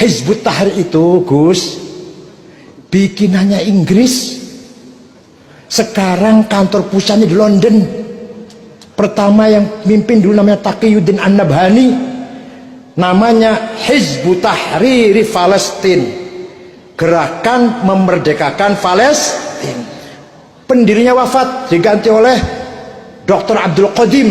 Hizbut Tahrir itu, Gus, bikinannya Inggris. Sekarang kantor pusatnya di London. Pertama yang mimpin dulu namanya Taqiyuddin An-Nabhani, namanya Hizbut Tahrir Palestina, gerakan memerdekakan Palestina. Pendirinya wafat, diganti oleh Dr. Abdul Qadim.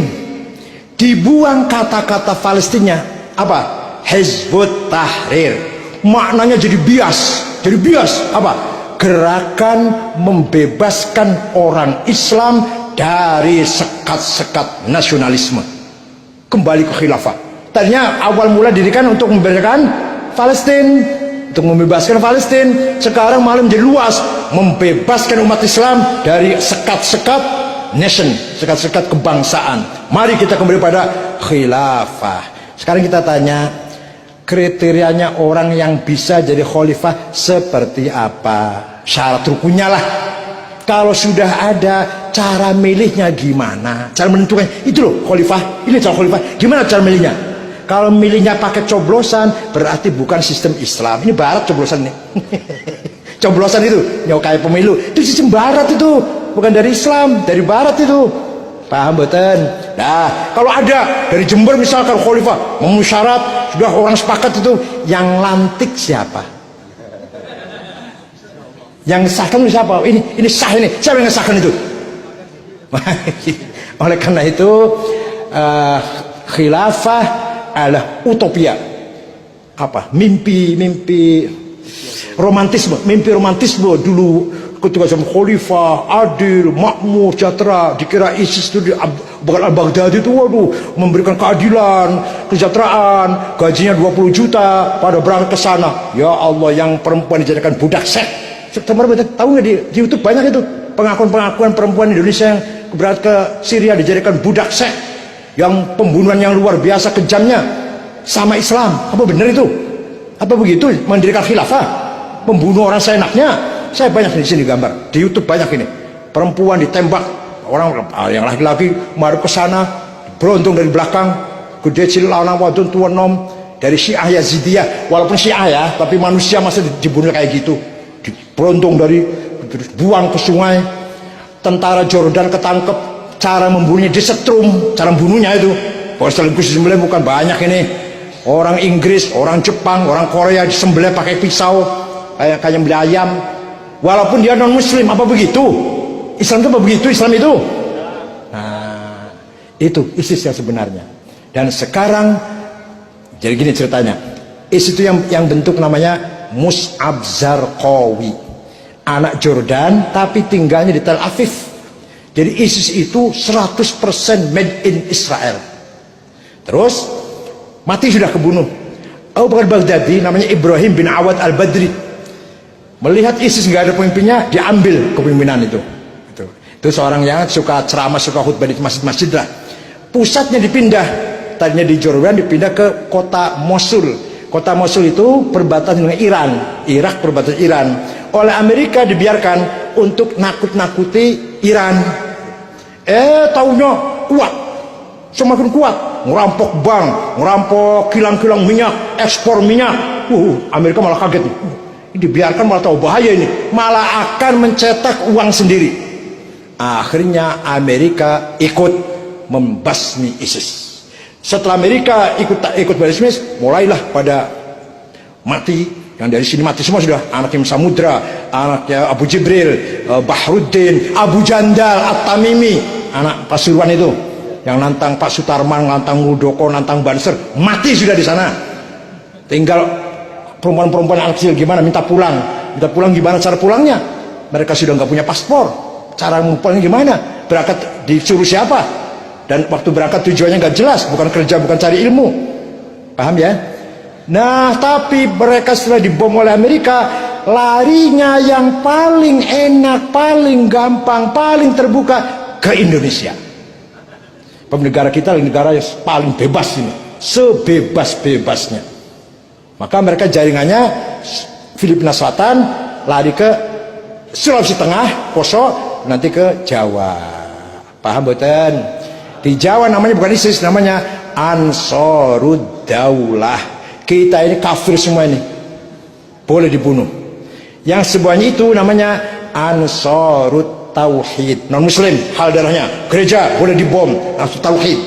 Dibuang kata-kata Palestina, apa? Hizbut Tahrir. Maknanya jadi bias. Jadi bias apa? Gerakan membebaskan orang Islam dari sekat-sekat nasionalisme, kembali ke khilafah. Tadinya awal mula dirikan untuk membebaskan Palestina, untuk membebaskan Palestina. Sekarang malah menjadi luas, membebaskan umat Islam dari sekat-sekat nation, sekat-sekat kebangsaan. Mari kita kembali pada khilafah. Sekarang kita tanya, kriterianya orang yang bisa jadi khalifah seperti apa? Syarat rukunnya lah. Kalau sudah ada, cara milihnya gimana? Cara menentukan itu loh khalifah. Ini cara khalifah. Gimana cara milihnya? Kalau milihnya pakai coblosan, berarti bukan sistem Islam. Ini barat coblosan nih. Coblosan itu nyokai pemilu. Itu sistem barat itu, bukan dari Islam, dari barat itu. Paham betul? Nah, kalau ada dari Jember misalkan khalifah memenuhi syarat, sudah orang sepakat itu, yang lantik siapa? Yang sahkan siapa? Ini sah ini. Siapa yang sahkan itu? Oleh karena itu khilafah adalah utopia. Apa? Mimpi romantisme, mimpi romantisme dulu ketika zaman khalifah adil, makmur, sejahtera. Dikira ISIS itu Bakar al-Baghdadi itu waduh memberikan keadilan, kesejahteraan, gajinya 20 juta pada berangkat ke sana. Ya Allah, yang perempuan dijadikan budak seks. Teman-teman tahu nggak di YouTube banyak itu pengakuan perempuan Indonesia yang berangkat ke Syria dijadikan budak seks, yang pembunuhan yang luar biasa kejamnya sama Islam. Apa benar itu? Apa begitu mendirikan khilafah? Membunuh orang seenaknya. Saya banyak di sini gambar di YouTube banyak ini perempuan ditembak orang yang laki-laki marah ke sana, beruntung dari belakang, gede cilik lawan wadon tuan nom dari Syiah Yazidiyah, walaupun Syiah ya, tapi manusia masa dibunuh kayak gitu. Beruntung dari buang ke sungai. Tentara Jordan ketangkep, cara membunuhnya disetrum, cara membunuhnya itu sekaligus disembelih. Bukan banyak ini orang Inggris, orang Jepang, orang Korea disembelih pakai pisau kayak nyembelih ayam, walaupun dia non muslim. Apa begitu Islam itu? Apa begitu Islam itu? Nah, itu ISIS yang sebenarnya. Dan sekarang jadi gini ceritanya, ISIS itu yang bentuk namanya Mus'ab Zarqawi, anak Jordan tapi tinggalnya di Tel Aviv. Jadi ISIS itu 100% made in Israel. Terus mati sudah kebunuh. Abu Bakar Baghdadi, namanya Ibrahim bin Awad al-Badri, melihat ISIS nggak ada pemimpinnya, diambil kepemimpinan itu. Itu seorang yang suka ceramah, suka khutbah di masjid-masjid lah. Pusatnya dipindah, tadinya di Jordan dipindah ke kota Mosul. Kota Mosul itu perbatasan dengan Iran, Irak perbatasan Iran. Oleh Amerika dibiarkan untuk nakut-nakuti Iran. Taunya kuat, semakin kuat, ngerampok bank, ngerampok kilang-kilang minyak, ekspor minyak. Amerika malah kaget nih. Dibiarkan malah tahu bahaya ini, malah akan mencetak uang sendiri. Akhirnya Amerika ikut membasmi ISIS. Setelah Amerika ikut basmi, mulailah pada mati. Yang dari sini mati semua sudah. Anaknya Samudra, anaknya Abu Jibril, Bahruddin, Abu Jandal, At-Tamimi, anak Pasuruan itu, yang nantang Pak Sutarman, nantang Muldoko, nantang Banser, mati sudah di sana. Tinggal perempuan-perempuan anak kecil gimana, minta pulang gimana cara pulangnya? Mereka sudah nggak punya paspor, cara pulangnya gimana? Berangkat disuruh siapa? Dan waktu berangkat tujuannya nggak jelas, bukan kerja, bukan cari ilmu. Paham ya? Nah, tapi mereka setelah dibom oleh Amerika, larinya yang paling enak, paling gampang, paling terbuka ke Indonesia. Negara kita negara yang paling bebas ini, sebebas-bebasnya. Maka mereka jaringannya Filipina Selatan, lari ke Sulawesi Tengah, Poso, nanti ke Jawa. Paham betul? Di Jawa namanya bukan ISIS, namanya Ansarud Daulah. Kita ini kafir semua ini, boleh dibunuh. Yang semuanya itu namanya Ansarut Tauhid, non muslim hal darahnya. Gereja boleh dibom, Ansarut Tauhid.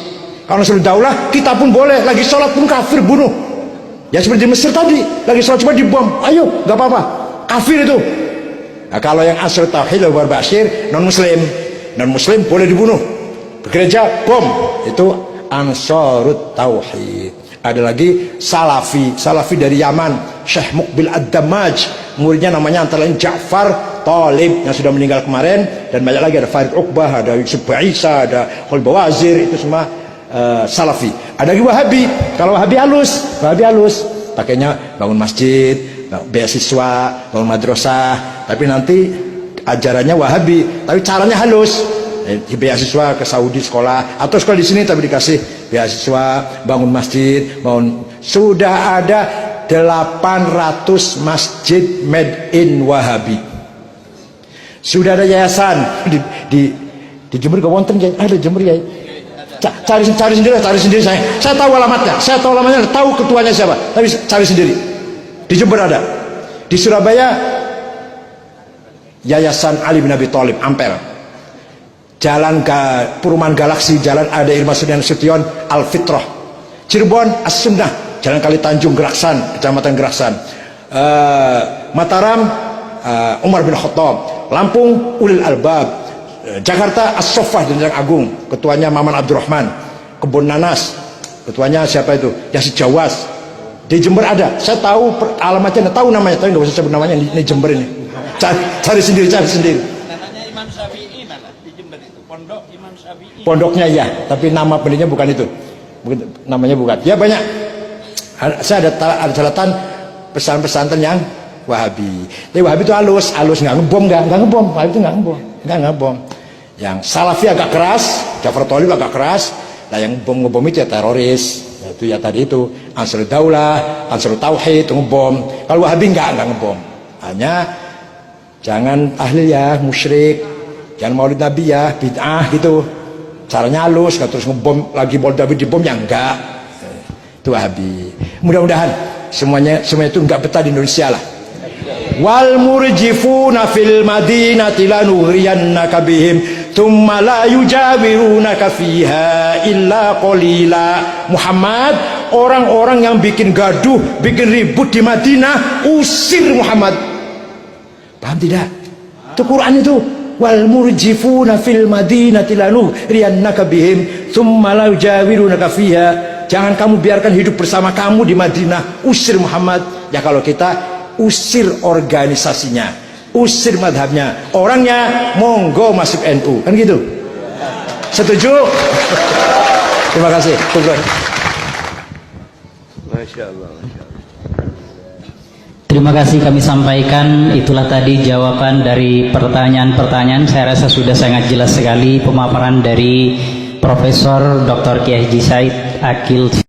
Kalau Ansarut Daulah kita pun boleh, lagi sholat pun kafir bunuh. Ya seperti di Mesir tadi, lagi sholat cuma dibom, ayo nggak apa-apa, kafir itu. Nah, kalau yang Ansarut Tauhid Abu Bakar Bashir non muslim boleh dibunuh. Gereja bom, itu Ansarut Tauhid. Ada lagi Salafi dari Yaman, Syekh Muqbil Ad-Damaj, muridnya namanya antara lain Ja'far Talib yang sudah meninggal kemarin, dan banyak lagi, ada Farid Uqbah, ada Yusuf Isa, ada Khalid Bawazir, itu semua Salafi. Ada lagi Wahabi. Kalau Wahabi halus, pakainya bangun masjid, beasiswa, bangun madrasah, tapi nanti ajarannya Wahabi, tapi caranya halus. Beasiswa ke Saudi sekolah, atau sekolah di sini tapi dikasih beasiswa, bangun masjid, sudah ada 800 masjid made in Wahabi. Sudah ada yayasan di Jember, gak wonten ya, ada Jember ya. Cari sendiri saya tahu alamatnya, tahu ketuanya siapa, tapi cari sendiri. Di Jember ada, di Surabaya Yayasan Ali bin Abi Thalib Ampel. Jalan ke Perumahan Galaksi, Jalan ada Irma Sution Al-Fitrah. Cirebon As-Sunnah, Jalan Kali Tanjung Geraksan, Kecamatan Geraksan. Mataram Umar bin Khattab. Lampung Ulil Albab. Jakarta As-Soffah dan Jalan Agung, ketuanya Maman Abdurrahman. Kebun Nanas, ketuanya siapa itu? Yasid Jawas. Di Jember ada, saya tahu alamatnya, tahu namanya, tapi nggak usah sebut namanya. Ini Jember ini. Cari sendiri. Namanya Imam Syafi'i mana? Di Jember itu Pondok Imam Syafi'i. Pondoknya ya, tapi nama pendirinya bukan itu. Namanya bukan. Ya banyak. Saya ada catatan pesantren yang Wahabi. Tapi Wahabi itu halus nggak ngebom. Wahabi itu nggak ngebom. Yang Salafi agak keras, Ja'far Thalib agak keras. Nah yang ngebom itu ya teroris. Itu ya tadi itu Ansarut Daulah, Ansarut Tauhid itu ngebom. Kalau Wahabi nggak ngebom. Hanya jangan tahlil ya, musyrik. Jangan maulid Nabi ya, bid'ah gitu. Caranya halus, nggak terus ngebom lagi, maulid Nabi dibom ya enggak. Itu Wahabi. Mudah-mudahan semuanya itu enggak betah di Indonesia lah. Wal murjifuna fil madinati lanughriyannaka bihim thumma la yujawirunaka fiha illa qalila. Muhammad, orang-orang yang bikin gaduh, bikin ribut di Madinah, usir Muhammad. Paham tidak? Itu Quran itu. Wal murjifuna fil madinati lanughriyannaka bihim thumma la yujawirunaka fiha. Jangan kamu biarkan hidup bersama kamu di Madinah, usir Muhammad. Ya kalau kita usir organisasinya, usir madhabnya, orangnya monggo masuk NU, kan gitu. Setuju? Terima kasih. Masya Allah. Terima kasih kami sampaikan. Itulah tadi jawaban dari pertanyaan-pertanyaan. Saya rasa sudah sangat jelas sekali pemaparan dari Profesor Dr. Kiai Haji Said Aqil